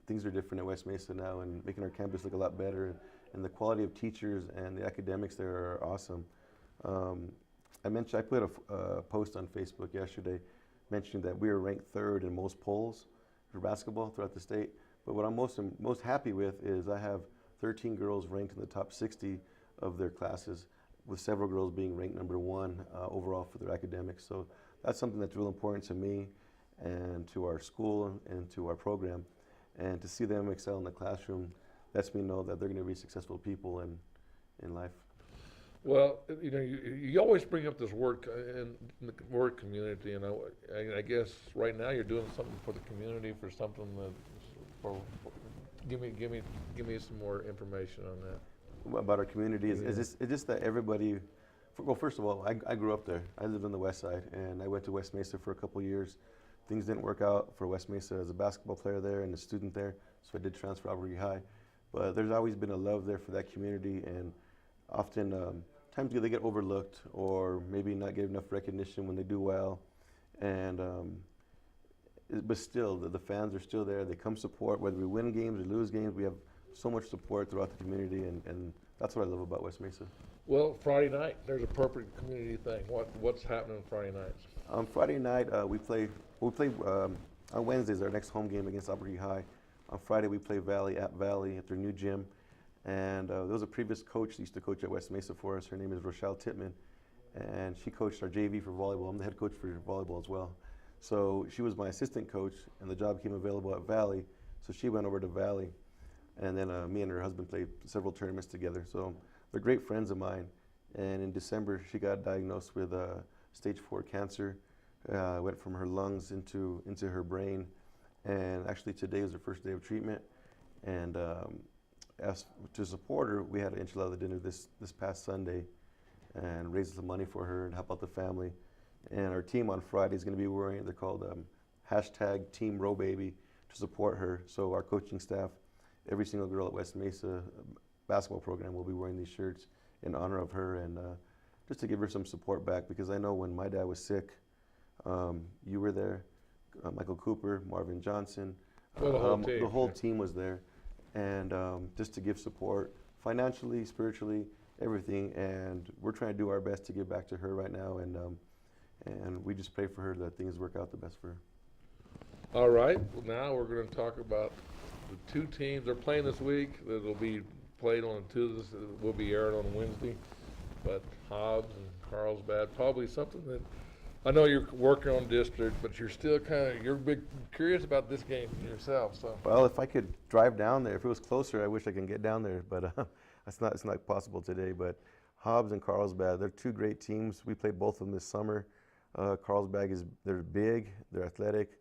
things are different at West Mesa now, and making our campus look a lot better. And the quality of teachers and the academics there are awesome. I put a post on Facebook yesterday mentioning that we were ranked 3rd in most polls for basketball throughout the state. But what I'm most happy with is I have 13 girls ranked in the top 60 of their classes, with several girls being ranked number 1 overall for their academics. So that's something that's real important to me and to our school and to our program. And to see them excel in the classroom lets me know that they're going to be successful people in life. Well, you know, you always bring up this word in the word community, and I guess right now you're doing something for the community, for something that, give me some more information on that. About our community it's just that everybody. Well, first of all, I grew up there. I lived on the west side, and I went to West Mesa for a couple years. Things didn't work out for West Mesa as a basketball player there and a student there, so I did transfer Albuquerque High. But there's always been a love there for that community, and often times they get overlooked or maybe not get enough recognition when they do well. And but still, the fans are still there. They come support, whether we win games or lose games. We have so much support throughout the community, and that's what I love about West Mesa. Well, Friday night, there's a perfect community thing. What's happening Friday nights? On Friday night, we play on Wednesdays, our next home game against Albuquerque High. On Friday, we play Valley at their new gym. And there was a previous coach that used to coach at West Mesa for us. Her name is Rochelle Tittman, and she coached our JV for volleyball. I'm the head coach for volleyball as well. So she was my assistant coach, and the job came available at Valley, so she went over to Valley. And then me and her husband played several tournaments together. So they're great friends of mine. And in December, she got diagnosed with stage 4 cancer. Went from her lungs into her brain. And actually today was her first day of treatment. And as to support her, we had an enchilada dinner this past Sunday and raise some money for her and help out the family. And our team on Friday is going to be wearing, they're called hashtag Team Row Baby, to support her. So our coaching staff, every single girl at West Mesa basketball program will be wearing these shirts in honor of her, and just to give her some support back, because I know when my dad was sick, you were there, Michael Cooper, Marvin Johnson, Well, the whole team was there, and just to give support financially, spiritually, everything. And we're trying to do our best to give back to her right now, and we just pray for her that things work out the best for her. All right, well, now we're going to talk about the two teams. They're playing this week. It'll be played on Tuesday. Will be aired on Wednesday. But Hobbs and Carlsbad, probably something that I know you're working on district, but you're still you're big curious about this game yourself. So. Well, if I could drive down there, if it was closer, I wish I could get down there, but it's not possible today. But Hobbs and Carlsbad, they're two great teams. We played both of them this summer. Carlsbad they're big, they're athletic,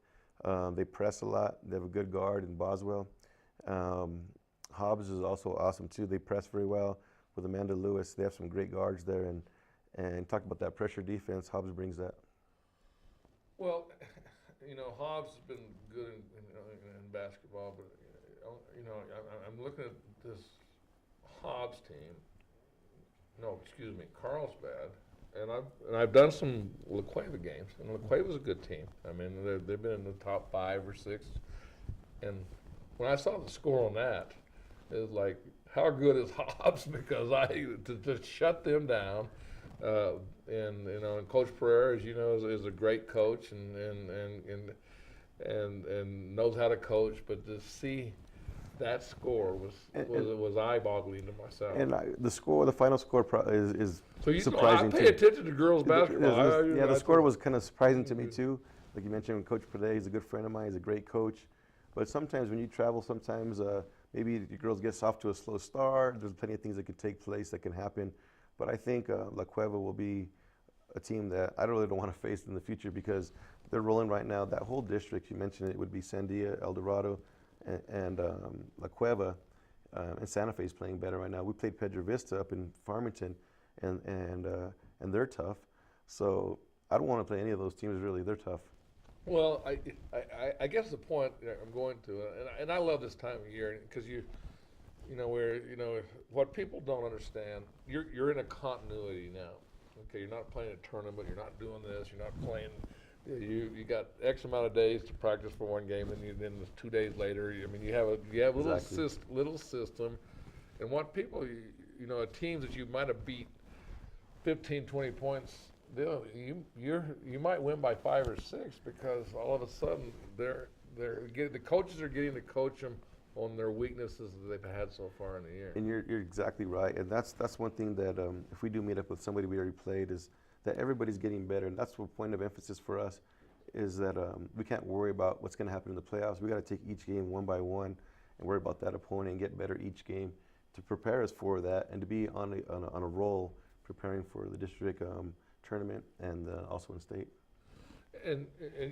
they press a lot. They have a good guard in Boswell. Hobbs is also awesome too. They press very well with Amanda Lewis. They have some great guards there, and talk about that pressure defense. Hobbs brings that. Well, you know, Hobbs has been good in basketball, but you know, I'm looking at this Hobbs team. No, excuse me, Carlsbad, and I've done some La Cueva games, and La Cueva's a good team. I mean, they've been in the top 5 or 6, and when I saw the score on that, it was like, how good is Hobbs? Because to shut them down. And you know, and Coach Pereira, as you know, is a great coach and knows how to coach. But to see that score was eye-boggling to myself. And the final score is so surprising I pay attention to girls basketball. The score was kind of surprising to me too. Like you mentioned, Coach Pereira, he's a good friend of mine. He's a great coach. But sometimes when you travel, maybe your girls get off to a slow start. There's plenty of things that could take place that can happen. But I think La Cueva will be a team that I really don't want to face in the future, because they're rolling right now. That whole district, you mentioned it, would be Sandia, El Dorado, and La Cueva, and Santa Fe is playing better right now. We played Pedro Vista up in Farmington, and they're tough. So I don't want to play any of those teams really. They're tough. Well, I guess the point I'm going to, and I love this time of year, because you know, what people don't understand, you're in a continuity now. Okay, you're not playing a tournament, you're not doing this, you're not playing, you got X amount of days to practice for one game, and then 2 days later, I mean, you have a little system, and what people, you know, teams that you might have beat 15, 20 points, you might win by 5 or 6, because all of a sudden the coaches are getting to coach them on their weaknesses that they've had so far in the year. And you're exactly right. And that's one thing that if we do meet up with somebody we already played, is that everybody's getting better. And that's the point of emphasis for us, is that we can't worry about what's going to happen in the playoffs. We got to take each game one by one and worry about that opponent and get better each game to prepare us for that and to be on a roll preparing for the district tournament and also in state. And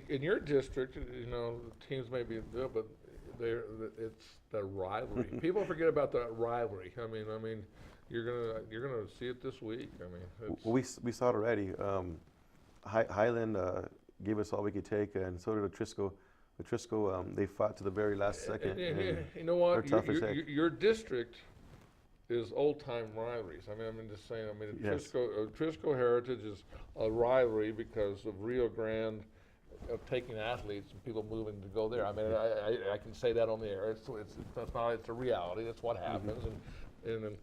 in your district, you know, teams may be good, but it's the rivalry. People forget about that rivalry. I mean, you're gonna see it this week. I mean, well, we saw it already. Highland gave us all we could take, and so did Trisco. Trisco, they fought to the very last second. And you know what? They're tough as heck. Your district is old-time rivalries. I mean, I'm just saying. I mean, Yes. Trisco Heritage is a rivalry because of Rio Grande, of taking athletes and people moving to go there. I mean, I can say that on the air. It's a reality. That's what happens. And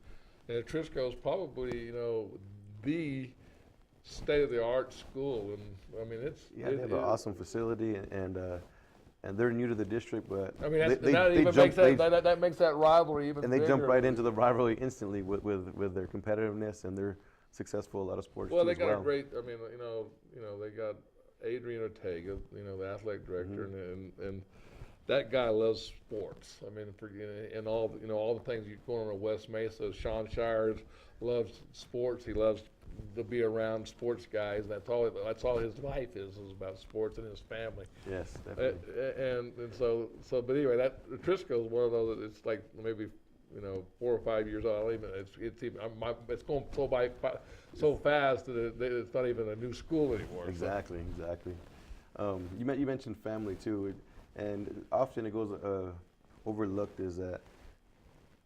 Trisco is probably, you know, the state-of-the-art school. And I mean, they have an awesome facility, and they're new to the district, but I mean, that makes that rivalry even bigger. And they jump right into the rivalry instantly with their competitiveness, and they're successful in a lot of sports. Well, they got a great. I mean, you know, they got Adrian Ortega, you know, the athletic director, and that guy loves sports. I mean, and all, you know, all the things going on in West Mesa. Sean Shires loves sports. He loves to be around sports guys. That's all his life is about sports and his family. Yes, definitely. And so but anyway, that Trisco is one of those. It's like maybe, you know, 4 or 5 years old. Even it's going so fast that it's not even a new school anymore. Exactly. You mentioned family too, and often it goes overlooked, is that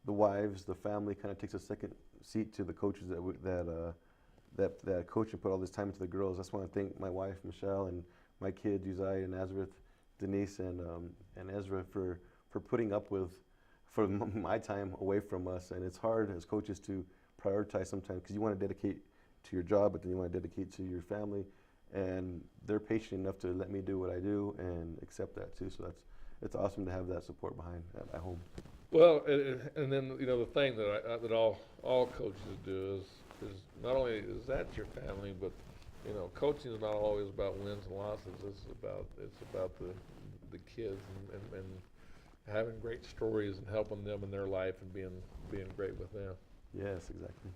the wives, the family, kind of takes a second seat to the coaches that coach and put all this time into the girls. That's why I thank my wife Michelle and my kids Uzziah and Nazareth, Denise and Ezra for putting up with my time away from us. And it's hard as coaches to prioritize sometimes, because you want to dedicate to your job, but then you want to dedicate to your family. And they're patient enough to let me do what I do and accept that too. So it's awesome to have that support behind at home. Well, and then, you know, the thing that all coaches do is not only is that your family, but, you know, coaching is not always about wins and losses. It's about the kids and having great stories and helping them in their life and being great with them. Yes, exactly.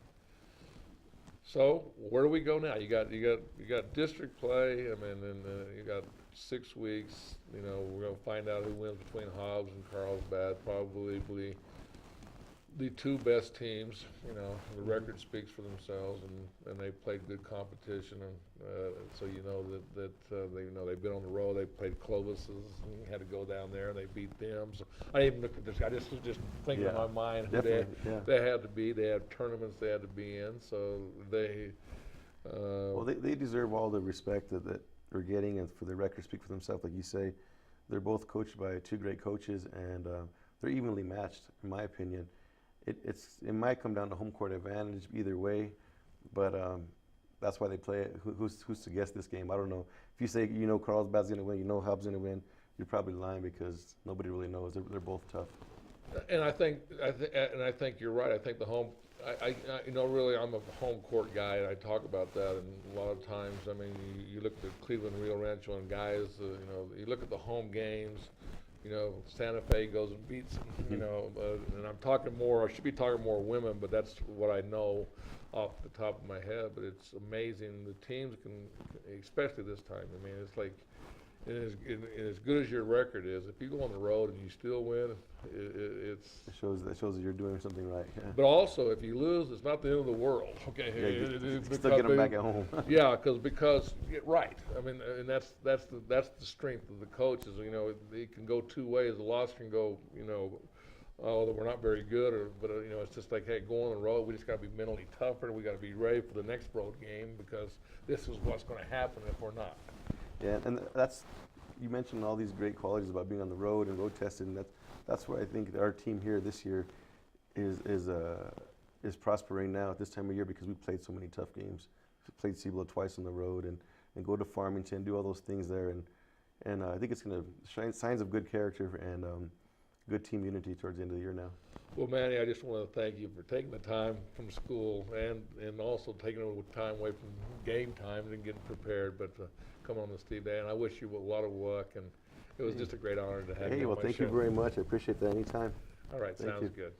So where do we go now? You got district play. I mean, and you got 6 weeks. You know, we're gonna find out who wins between Hobbs and Carlsbad. Probably the two best teams. You know, the record speaks for themselves, and they played good competition, and so you know that they've been on the road. They played Clovis's and had to go down there, and they beat them. So I didn't even look at this. I just was thinking in my mind who they had to be. They had tournaments they had to be in, so they. Well, they deserve all the respect that they're getting, and for the record speak for themselves. Like you say, they're both coached by two great coaches, and they're evenly matched, in my opinion. It might come down to home court advantage either way, but that's why they play it. Who's to guess this game? I don't know. If you say you know Carlsbad's going to win, you know Hobbs going to win, you're probably lying, because nobody really knows. They're both tough. And I think you're right. I think the home. You know, really, I'm a home court guy, and I talk about that. And a lot of times, I mean, you look at the Cleveland Rio Rancho and guys. You know, you look at the home games. You know, Santa Fe goes and beats them, you know, and I'm talking more, I should be talking more women, but that's what I know off the top of my head. But it's amazing. The teams can, especially this time, I mean, it's like, as good as your record is, if you go on the road and you still win, it shows that you're doing something right. But also, if you lose, it's not the end of the world. Okay, you still get them back at home. Yeah, because right. I mean, and that's the strength of the coaches. You know, it can go two ways. The loss can go, you know, oh, we're not very good, but you know, it's just like, hey, go on the road. We just got to be mentally tougher. We got to be ready for the next road game, because this is what's going to happen if we're not. Yeah, and you mentioned all these great qualities about being on the road and road tested, and that's where I think our team here this year is prospering now at this time of year, because we played so many tough games. We played Cibola twice on the road, and go to Farmington, do all those things there, and I think it's going to shine signs of good character and good team unity towards the end of the year now. Well, Manny, I just want to thank you for taking the time from school and also taking time away from game time and getting prepared, but come on this Steve Day, and I wish you a lot of luck, and it was just a great honor to have you on well, my thank show. you very much. I appreciate that anytime. All right, Thank sounds you. good.